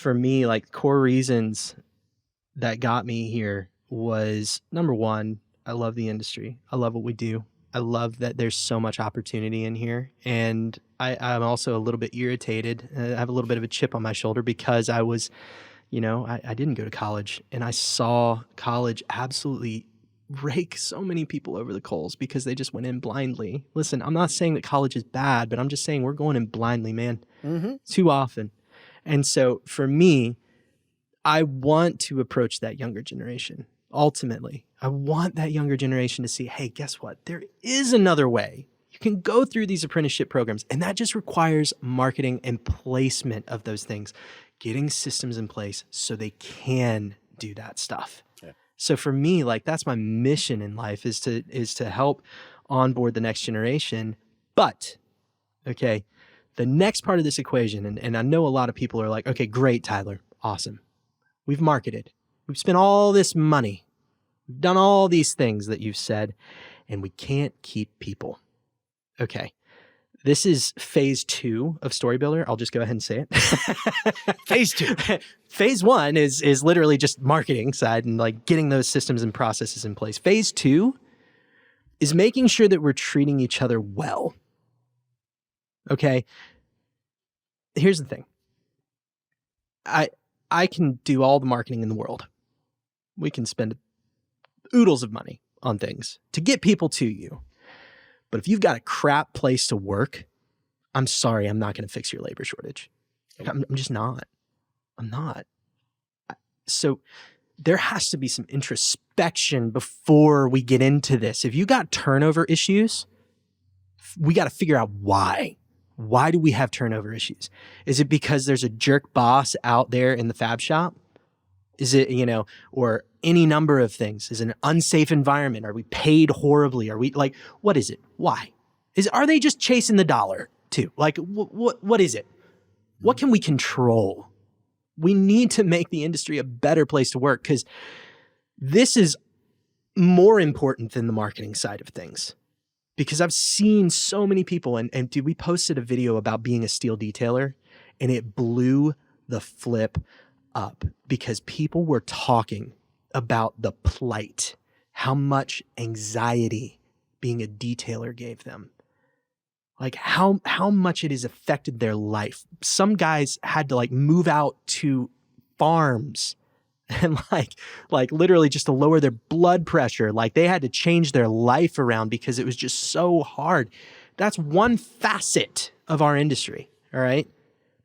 for me, like core reasons that got me here was number one, I love the industry. I love what we do. I love that there's so much opportunity in here. And I'm also a little bit irritated. I have a little bit of a chip on my shoulder because I was, I didn't go to college, and I saw college absolutely rake so many people over the coals because they just went in blindly. Listen, I'm not saying that college is bad, but I'm just saying we're going in blindly, man, too often. And so for me, I want to approach that younger generation. Ultimately, I want that younger generation to see, hey, guess what? There is another way. You can go through these apprenticeship programs, and that just requires marketing and placement of those things, getting systems in place so they can do that stuff. Yeah. So for me, like that's my mission in life is to help onboard the next generation. But, okay, the next part of this equation, and I know a lot of people are like, okay, great, Tyler, awesome. We've marketed. We've spent all this money. We've done all these things that you've said, and we can't keep people. Okay. This is phase 2 of Storybuilder. I'll just go ahead and say it. Phase 2. Phase 1 is literally just marketing side and like getting those systems and processes in place. Phase 2 is making sure that we're treating each other well. Okay. Here's the thing. I can do all the marketing in the world. We can spend oodles of money on things to get people to you. But if you've got a crap place to work, I'm sorry, I'm not going to fix your labor shortage. I'm just not. I'm not. So there has to be some introspection before we get into this. If you got turnover issues, we got to figure out why. Why do we have turnover issues? Is it because there's a jerk boss out there in the fab shop? Is it, or any number of things? Is it an unsafe environment? Are we paid horribly? Are we like, what is it? Why? Are they just chasing the dollar too? Like, what is it? What can we control? We need to make the industry a better place to work because this is more important than the marketing side of things. Because I've seen so many people, and dude, we posted a video about being a steel detailer, and it blew the flip up because people were talking about the plight, how much anxiety being a detailer gave them. Like how much it has affected their life. Some guys had to like move out to farms and like literally just to lower their blood pressure. Like they had to change their life around because it was just so hard. That's one facet of our industry. All right.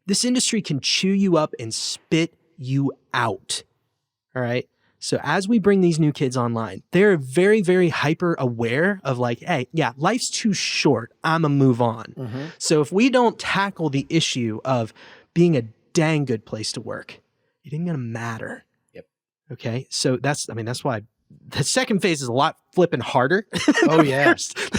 This industry can chew you up and spit you out. All right. So as we bring these new kids online, they're very, very hyper aware of like, hey, yeah, life's too short. I'ma move on. Mm-hmm. So if we don't tackle the issue of being a dang good place to work, it ain't gonna matter. Yep. Okay. So that's why the second phase is a lot flipping harder. Oh yeah.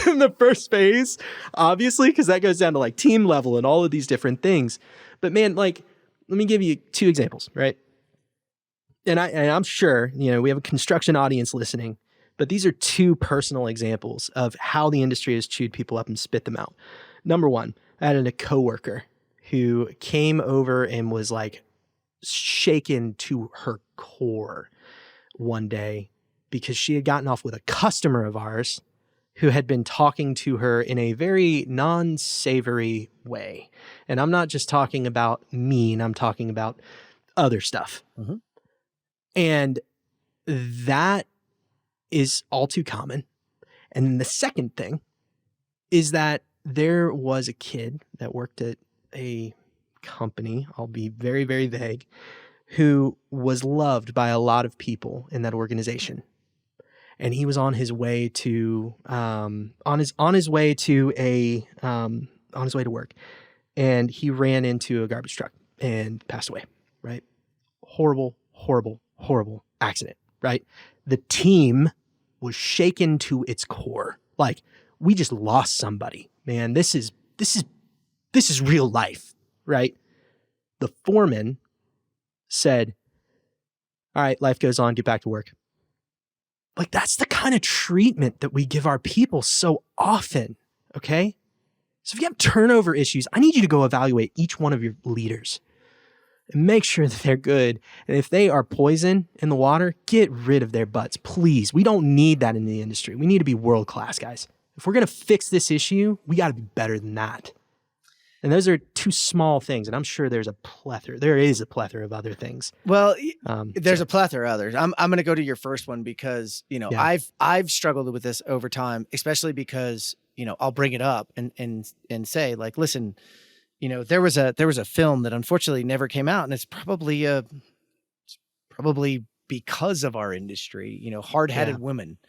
Than the first phase, obviously, because that goes down to like team level and all of these different things. But man, like, let me give you 2 examples, right? And I'm sure, we have a construction audience listening, but these are 2 personal examples of how the industry has chewed people up and spit them out. Number 1, I had a coworker who came over and was like shaken to her core one day because she had gotten off with a customer of ours who had been talking to her in a very non-savory way. And I'm not just talking about mean, I'm talking about other stuff. Mm-hmm. And that is all too common. And then the second thing is that there was a kid that worked at a company, I'll be very, very vague, who was loved by a lot of people in that organization. And he was on his way to on his way to work, and he ran into a garbage truck and passed away. Right? Horrible accident. Right? The team was shaken to its core. Like, we just lost somebody. Man, this is real life. Right? The foreman said, "All right, life goes on. Get back to work." Like, that's the kind of treatment that we give our people so often, okay? So if you have turnover issues, I need you to go evaluate each one of your leaders. and make sure that they're good. And if they are poison in the water, get rid of their butts, please. We don't need that in the industry. We need to be world-class, guys. If we're going to fix this issue, we got to be better than that. And those are two small things, and I'm sure there is a plethora of other things. Well, there's a plethora of others. I'm going to go to your first one because, I've struggled with this over time, especially because, I'll bring it up and say, like, listen, there was a film that unfortunately never came out, and it's probably because of our industry, hard-headed women.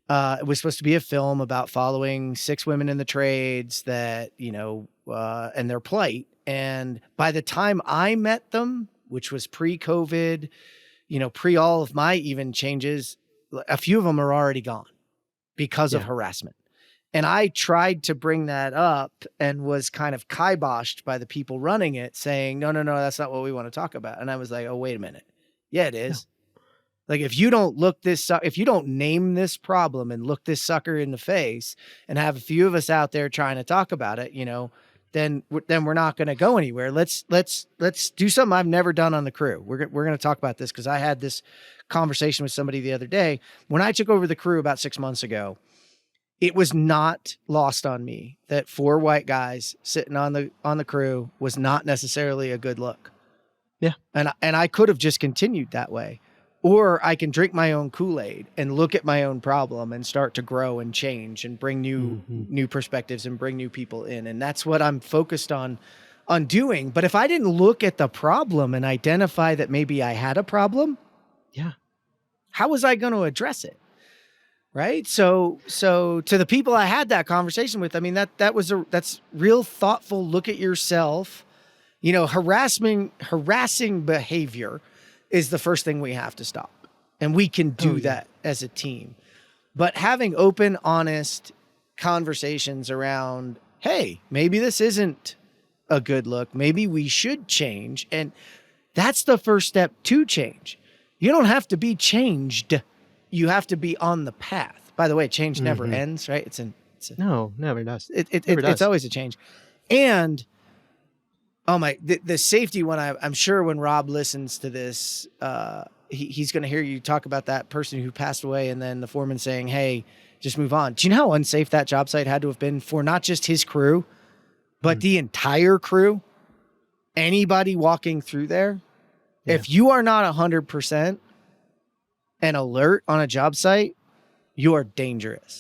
It was supposed to be a film about following 6 women in the trades that, and their plight. And by the time I met them, which was pre-COVID, pre all of my even changes, a few of them are already gone because of harassment. And I tried to bring that up and was kind of kiboshed by the people running it saying, no, that's not what we want to talk about. And I was like, oh, wait a minute. Yeah, it is. No. Like, if you don't name this problem and look this sucker in the face and have a few of us out there trying to talk about it, then we're not going to go anywhere. Let's do something I've never done on the crew. We're going to talk about this because I had this conversation with somebody the other day. When I took over the crew about 6 months ago, it was not lost on me that 4 white guys sitting on the crew was not necessarily a good look. Yeah. And I could have just continued that way. Or I can drink my own Kool-Aid and look at my own problem and start to grow and change and bring new perspectives and bring new people in. And that's what I'm focused on doing. But if I didn't look at the problem and identify that maybe I had a problem, how was I going to address it? Right. So to the people I had that conversation with, I mean, that's real thoughtful look at yourself. Harassing behavior is the first thing we have to stop. And we can do that as a team. But having open, honest conversations around, hey, maybe this isn't a good look. Maybe we should change. And that's the first step to change. You don't have to be changed. You have to be on the path. By the way, change never ends, right? No, never does. It's always a change. And the safety one, I'm sure when Rob listens to this, he's going to hear you talk about that person who passed away and then the foreman saying, hey, just move on. Do you know how unsafe that job site had to have been for not just his crew, but the entire crew? Anybody walking through there? Yeah. If you are not 100% and alert on a job site, you are dangerous.